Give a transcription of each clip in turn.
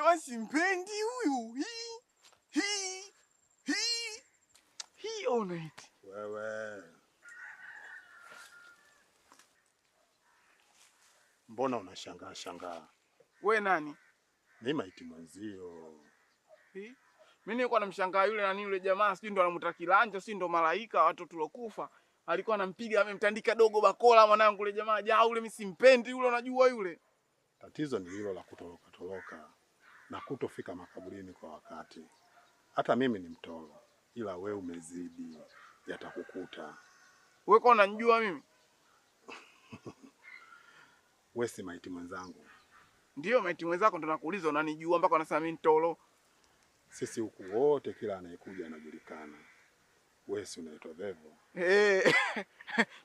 jamaa simpendi huyu. Hii ona eti. Wewe. Mbona unashangaa? We nani? Ni maiti mwenzio. Mimi nilikuwa namshangaa yule nani yule jamaa, sijui ndo anamuita kilanja, sijui ndo malaika watu tulokufa. Alikuwa anampiga amemtandika dogo bakola mwanangu yule jamaa. Ja yule mimi simpendi yule, unajua yule. Tatizo ni hilo la kutoroka na kutofika makaburini kwa wakati. Hata mimi ni mtoro, ila wewe umezidi, yatakukuta. Wewe kwa unanijua mimi? Wewe si maiti mwenzangu. Ndio maiti mwenzako, ndo nakuuliza unanijua mpaka unasema mimi mtoro. Sisi huku wote kila anayekuja anajulikana. Wewe si unaitwa Vevo?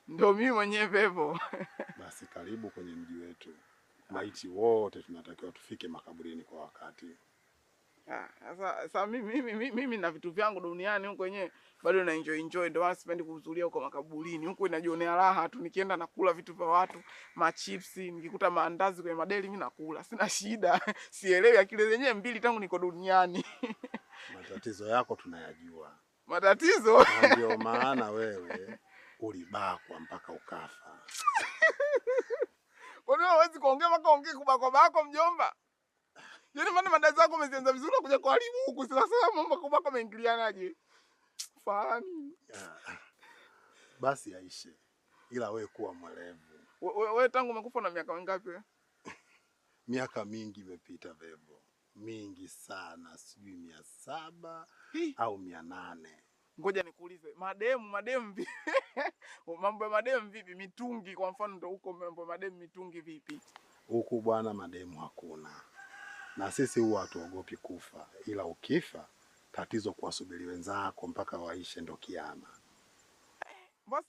Ndio mimi mwenyewe Vevo. Basi karibu kwenye mji wetu. Maiti wote tunatakiwa tufike makaburini kwa wakati. Sasa mimi na vitu vyangu duniani huko wenyewe bado na enjoy, ndio sipendi kuhudhuria huko makaburini. Huko inajionea raha tu, nikienda nakula vitu vya watu, machipsi, nikikuta maandazi kwenye madeli mimi nakula. Sina shida. Sielewi akili zenyewe mbili tangu niko duniani. Matatizo yako tunayajua. Matatizo? Ndio maana wewe ulibakwa mpaka ukafa. Kwa nini huwezi kuongea mpaka ongee kubakwa bako mjomba? Yaani maana madazi yako umezianza vizuri kuja kuharibu huku. Sasa mambo kubako umeingilianaje? Fahamu. Basi yaishe. Ila wewe kuwa mwelevu. Wewe tangu umekufa na miaka mingapi wewe? Miaka mingi imepita Vevo. Mingi sana, sijui 700 au 800. Ngoja nikuulize, mademu vipi? Mambo ya mademu vipi? Mitungi kwa mfano ndo huko mambo ya mademu mitungi vipi? Huku bwana mademu hakuna. Na sisi huwa hatuogopi kufa, ila ukifa tatizo kuwasubiri wenzako mpaka waishe ndo kiama. Basi